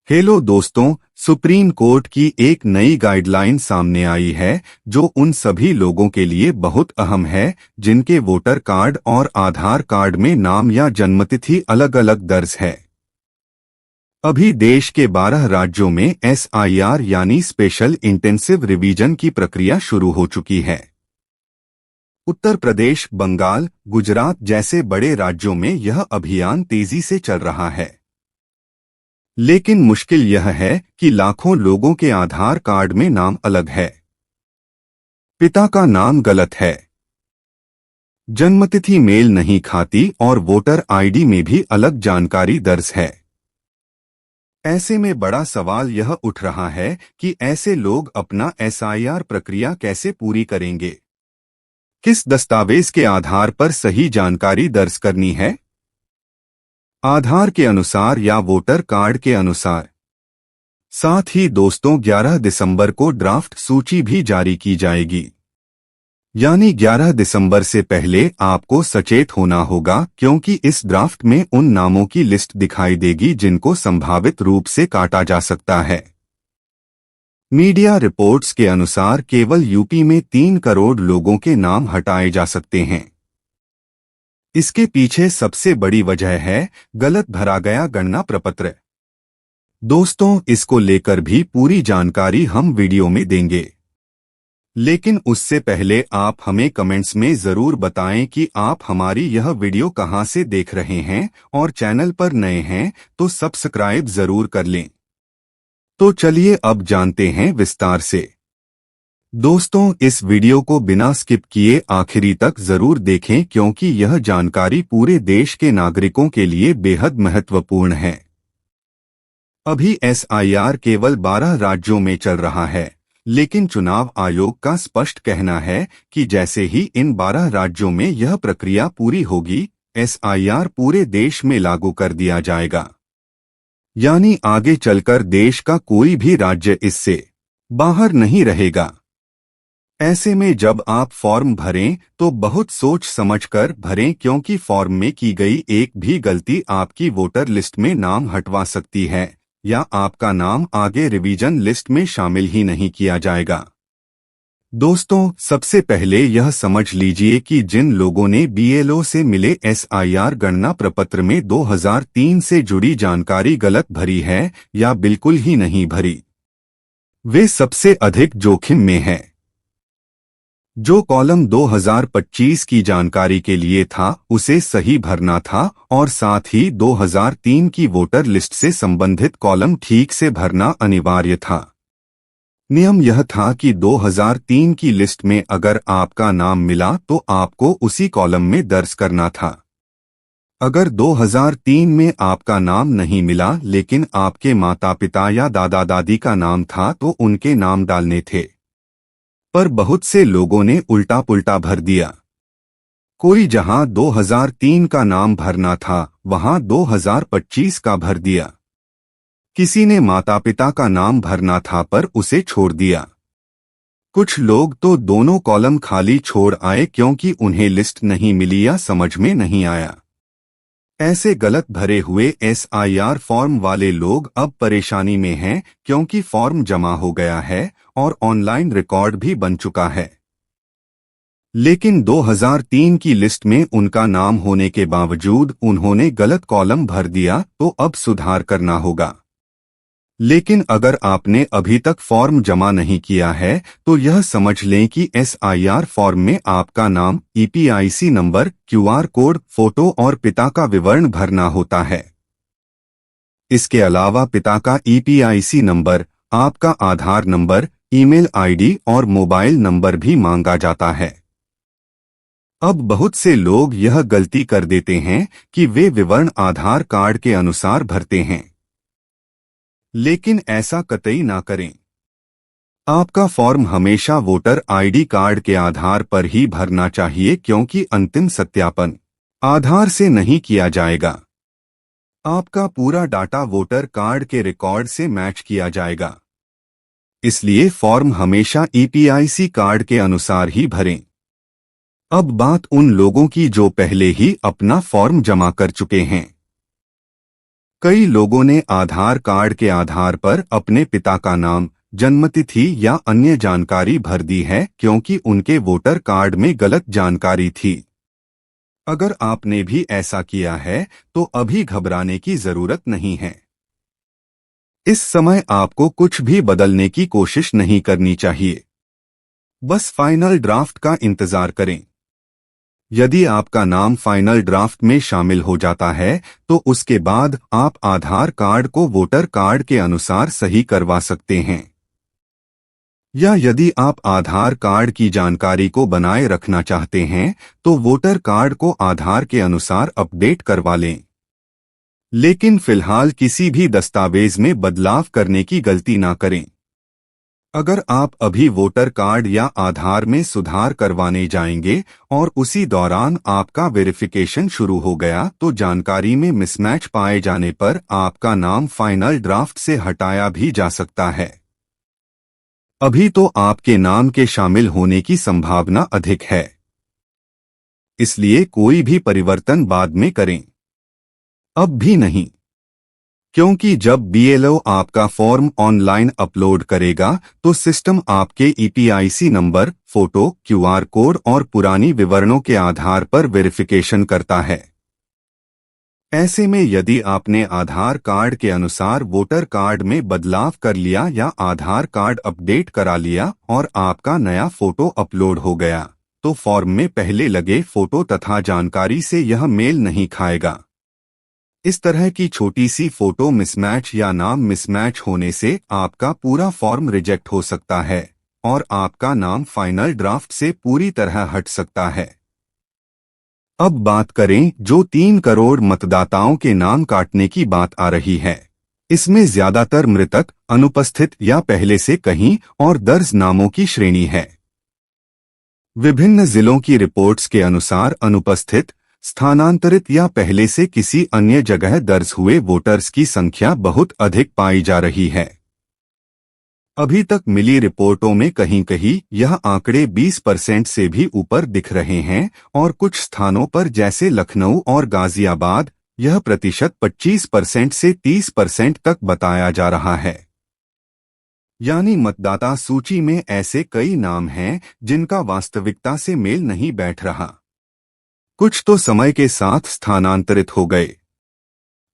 Hello दोस्तों, supreme court की एक नई गाइडलाइन सामने आई है जो उन सभी लोगों के लिए बहुत अहम है जिनके वोटर कार्ड और आधार कार्ड में नाम या जन्मतिथि अलग अलग दर्ज है। अभी देश के 12 राज्यों में SIR यानी स्पेशल इंटेंसिव रिवीजन की प्रक्रिया शुरू हो चुकी है। उत्तर प्रदेश, बंगाल, गुजरात जैसे बड़े राज्यों में यह अभियान तेजी से चल रहा है। लेकिन मुश्किल यह है कि लाखों लोगों के आधार कार्ड में नाम अलग है, पिता का नाम गलत है, जन्मतिथि मेल नहीं खाती और वोटर ID में भी अलग जानकारी दर्ज है। ऐसे में बड़ा सवाल यह उठ रहा है कि ऐसे लोग अपना SIR प्रक्रिया कैसे पूरी करेंगे? किस दस्तावेज के आधार पर सही जानकारी दर्ज करनी है? आधार के अनुसार या वोटर कार्ड के अनुसार? साथ ही दोस्तों, 11 दिसंबर को ड्राफ्ट सूची भी जारी की जाएगी। यानी 11 दिसंबर से पहले आपको सचेत होना होगा, क्योंकि इस ड्राफ्ट में उन नामों की लिस्ट दिखाई देगी जिनको संभावित रूप से काटा जा सकता है। मीडिया रिपोर्ट्स के अनुसार केवल यूपी में 3 करोड़ लोगों के नाम हटाए जा सकते हैं। इसके पीछे सबसे बड़ी वजह है गलत भरा गया गणना प्रपत्र। दोस्तों, इसको लेकर भी पूरी जानकारी हम वीडियो में देंगे, लेकिन उससे पहले आप हमें कमेंट्स में जरूर बताएं कि आप हमारी यह वीडियो कहां से देख रहे हैं और चैनल पर नए हैं तो सब्सक्राइब जरूर कर लें। तो चलिए अब जानते हैं विस्तार से। दोस्तों, इस वीडियो को बिना स्किप किए आखिरी तक जरूर देखें, क्योंकि यह जानकारी पूरे देश के नागरिकों के लिए बेहद महत्वपूर्ण है। अभी SIR केवल 12 राज्यों में चल रहा है, लेकिन चुनाव आयोग का स्पष्ट कहना है कि जैसे ही इन 12 राज्यों में यह प्रक्रिया पूरी होगी, SIR पूरे देश में लागू कर दिया जाएगा। यानी आगे चलकर देश का कोई भी राज्य इससे बाहर नहीं रहेगा। ऐसे में जब आप फॉर्म भरें तो बहुत सोच समझकर भरें, क्योंकि फॉर्म में की गई एक भी गलती आपकी वोटर लिस्ट में नाम हटवा सकती है या आपका नाम आगे रिवीजन लिस्ट में शामिल ही नहीं किया जाएगा। दोस्तों, सबसे पहले यह समझ लीजिए कि जिन लोगों ने BLO से मिले SIR गणना प्रपत्र में 2003 से जुड़ी जानकारी गलत भरी है या बिल्कुल ही नहीं भरी, वे सबसे अधिक जोखिम में हैं। जो कॉलम 2025 की जानकारी के लिए था उसे सही भरना था और साथ ही 2003 की वोटर लिस्ट से संबंधित कॉलम ठीक से भरना अनिवार्य था। नियम यह था कि 2003 की लिस्ट में अगर आपका नाम मिला तो आपको उसी कॉलम में दर्ज करना था। अगर 2003 में आपका नाम नहीं मिला लेकिन आपके माता पिता या दादा दादी का नाम था तो उनके नाम डालने थे। पर बहुत से लोगों ने उल्टा पुल्टा भर दिया। कोई जहां 2003 का नाम भरना था वहां 2025 का भर दिया। किसी ने माता पिता का नाम भरना था पर उसे छोड़ दिया। कुछ लोग तो दोनों कॉलम खाली छोड़ आए क्योंकि उन्हें लिस्ट नहीं मिली या समझ में नहीं आया। ऐसे गलत भरे हुए SIR फॉर्म वाले लोग अब परेशानी में हैं, क्योंकि फॉर्म जमा हो गया है और ऑनलाइन रिकॉर्ड भी बन चुका है। लेकिन 2003 की लिस्ट में उनका नाम होने के बावजूद उन्होंने गलत कॉलम भर दिया, तो अब सुधार करना होगा। लेकिन अगर आपने अभी तक फॉर्म जमा नहीं किया है तो यह समझ लें कि SIR फॉर्म में आपका नाम, EPIC number, QR code, photo और पिता का विवरण भरना होता है। इसके अलावा पिता का EPIC नंबर, आपका आधार नंबर, ईमेल ID और मोबाइल नंबर भी मांगा जाता है। अब बहुत से लोग यह गलती कर देते हैं कि वे विवरण आधार कार्ड के अनुसार भरते हैं, लेकिन ऐसा कतई ना करें। आपका फॉर्म हमेशा वोटर ID कार्ड के आधार पर ही भरना चाहिए, क्योंकि अंतिम सत्यापन आधार से नहीं किया जाएगा। आपका पूरा डाटा वोटर कार्ड के रिकॉर्ड से मैच किया जाएगा। इसलिए फॉर्म हमेशा EPIC कार्ड के अनुसार ही भरें। अब बात उन लोगों की जो पहले ही अपना फॉर्म जमा कर चुके हैं। कई लोगों ने आधार कार्ड के आधार पर अपने पिता का नाम, जन्मतिथि या अन्य जानकारी भर दी है क्योंकि उनके वोटर कार्ड में गलत जानकारी थी। अगर आपने भी ऐसा किया है तो अभी घबराने की जरूरत नहीं है। इस समय आपको कुछ भी बदलने की कोशिश नहीं करनी चाहिए। बस फाइनल ड्राफ्ट का इंतजार करें। यदि आपका नाम फाइनल ड्राफ्ट में शामिल हो जाता है तो उसके बाद आप आधार कार्ड को वोटर कार्ड के अनुसार सही करवा सकते हैं। या यदि आप आधार कार्ड की जानकारी को बनाए रखना चाहते हैं तो वोटर कार्ड को आधार के अनुसार अपडेट करवा लें। लेकिन फिलहाल किसी भी दस्तावेज में बदलाव करने की गलती ना करें। अगर आप अभी वोटर कार्ड या आधार में सुधार करवाने जाएंगे और उसी दौरान आपका वेरिफिकेशन शुरू हो गया तो जानकारी में मिसमैच पाए जाने पर आपका नाम फाइनल ड्राफ्ट से हटाया भी जा सकता है। अभी तो आपके नाम के शामिल होने की संभावना अधिक है, इसलिए कोई भी परिवर्तन बाद में करें, अब भी नहीं। क्योंकि जब बीएलओ आपका फॉर्म ऑनलाइन अपलोड करेगा तो सिस्टम आपके EPIC number, photo, QR code और पुरानी विवरणों के आधार पर वेरिफिकेशन करता है। ऐसे में यदि आपने आधार कार्ड के अनुसार वोटर कार्ड में बदलाव कर लिया या आधार कार्ड अपडेट करा लिया और आपका नया फोटो अपलोड हो गया तो फॉर्म में पहले लगे फोटो तथा जानकारी से यह मेल नहीं खाएगा। इस तरह की छोटी सी फोटो मिसमैच या नाम मिसमैच होने से आपका पूरा फॉर्म रिजेक्ट हो सकता है और आपका नाम फाइनल ड्राफ्ट से पूरी तरह हट सकता है। अब बात करें जो 3 करोड़ मतदाताओं के नाम काटने की बात आ रही है। इसमें ज्यादातर मृतक, अनुपस्थित या पहले से कहीं और दर्ज नामों की श्रेणी है। विभिन्न जिलों की रिपोर्ट्स के अनुसार अनुपस्थित, स्थानांतरित या पहले से किसी अन्य जगह दर्ज हुए वोटर्स की संख्या बहुत अधिक पाई जा रही है। अभी तक मिली रिपोर्टों में कहीं कहीं यह आंकड़े 20% से भी ऊपर दिख रहे हैं और कुछ स्थानों पर जैसे लखनऊ और गाजियाबाद यह प्रतिशत 25% से 30% तक बताया जा रहा है। यानी मतदाता सूची में ऐसे कई नाम हैं जिनका वास्तविकता से मेल नहीं बैठ रहा। कुछ तो समय के साथ स्थानांतरित हो गए,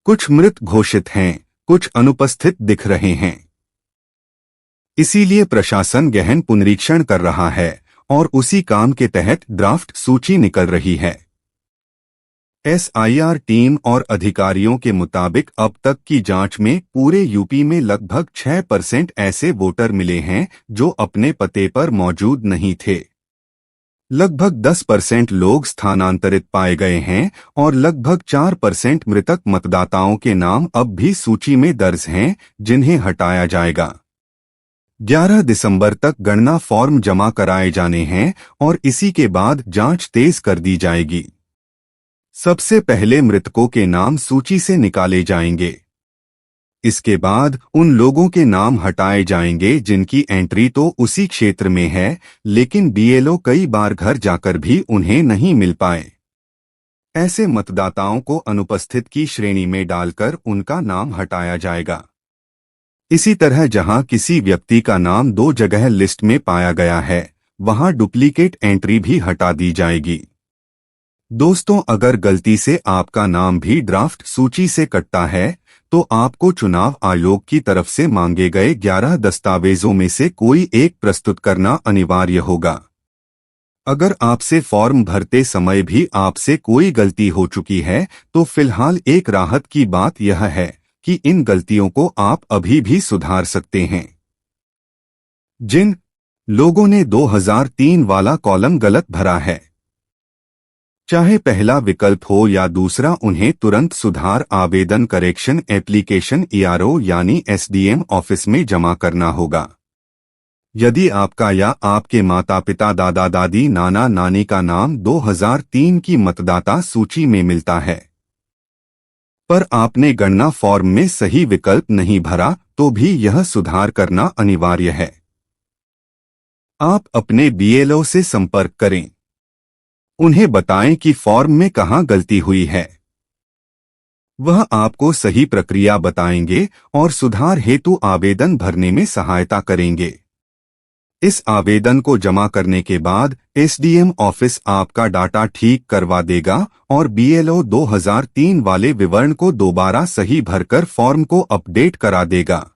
कुछ मृत घोषित हैं, कुछ अनुपस्थित दिख रहे हैं। इसीलिए प्रशासन गहन पुनरीक्षण कर रहा है और उसी काम के तहत ड्राफ्ट सूची निकल रही है। एसआईआर टीम और अधिकारियों के मुताबिक अब तक की जांच में पूरे यूपी में लगभग 6% ऐसे वोटर मिले हैं जो अपने पते पर मौजूद नहीं थे। लगभग 10% लोग स्थानांतरित पाए गए हैं और लगभग 4% मृतक मतदाताओं के नाम अब भी सूची में दर्ज हैं जिन्हें हटाया जाएगा। 11 दिसंबर तक गणना फॉर्म जमा कराए जाने हैं और इसी के बाद जांच तेज कर दी जाएगी। सबसे पहले मृतकों के नाम सूची से निकाले जाएंगे। इसके बाद उन लोगों के नाम हटाए जाएंगे जिनकी एंट्री तो उसी क्षेत्र में है लेकिन बीएलओ कई बार घर जाकर भी उन्हें नहीं मिल पाए। ऐसे मतदाताओं को अनुपस्थित की श्रेणी में डालकर उनका नाम हटाया जाएगा। इसी तरह जहां किसी व्यक्ति का नाम 2 जगह लिस्ट में पाया गया है वहां डुप्लीकेट एंट्री भी हटा दी जाएगी। दोस्तों, अगर गलती से आपका नाम भी ड्राफ्ट सूची से कटता है तो आपको चुनाव आयोग की तरफ से मांगे गए 11 दस्तावेजों में से कोई एक प्रस्तुत करना अनिवार्य होगा। अगर आपसे फॉर्म भरते समय भी आपसे कोई गलती हो चुकी है तो फिलहाल एक राहत की बात यह है कि इन गलतियों को आप अभी भी सुधार सकते हैं। जिन लोगों ने 2003 वाला कॉलम गलत भरा है, चाहे पहला विकल्प हो या दूसरा, उन्हें तुरंत सुधार आवेदन करेक्शन एप्लीकेशन ईआरओ यानी एसडीएम ऑफिस में जमा करना होगा। यदि आपका या आपके माता पिता, दादा दादी, नाना नानी का नाम 2003 की मतदाता सूची में मिलता है पर आपने गणना फॉर्म में सही विकल्प नहीं भरा तो भी यह सुधार करना अनिवार्य है। आप अपने बीएलओ से संपर्क करें, उन्हें बताएं कि फॉर्म में कहां गलती हुई है। वह आपको सही प्रक्रिया बताएंगे और सुधार हेतु आवेदन भरने में सहायता करेंगे। इस आवेदन को जमा करने के बाद एसडीएम ऑफिस आपका डाटा ठीक करवा देगा और बीएलओ 2003 वाले विवरण को दोबारा सही भरकर फॉर्म को अपडेट करा देगा।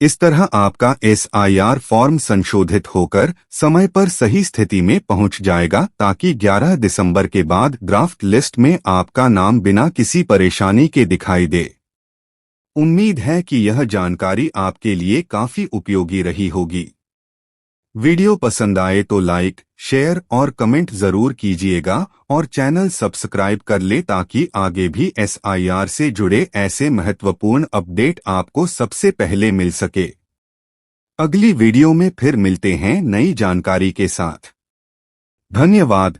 इस तरह आपका एसआईआर फॉर्म संशोधित होकर समय पर सही स्थिति में पहुंच जाएगा, ताकि 11 दिसंबर के बाद ड्राफ्ट लिस्ट में आपका नाम बिना किसी परेशानी के दिखाई दे। उम्मीद है कि यह जानकारी आपके लिए काफी उपयोगी रही होगी। वीडियो पसंद आए तो लाइक, शेयर और कमेंट जरूर कीजिएगा और चैनल सब्सक्राइब कर ले, ताकि आगे भी एसआईआर से जुड़े ऐसे महत्वपूर्ण अपडेट आपको सबसे पहले मिल सके। अगली वीडियो में फिर मिलते हैं नई जानकारी के साथ। धन्यवाद।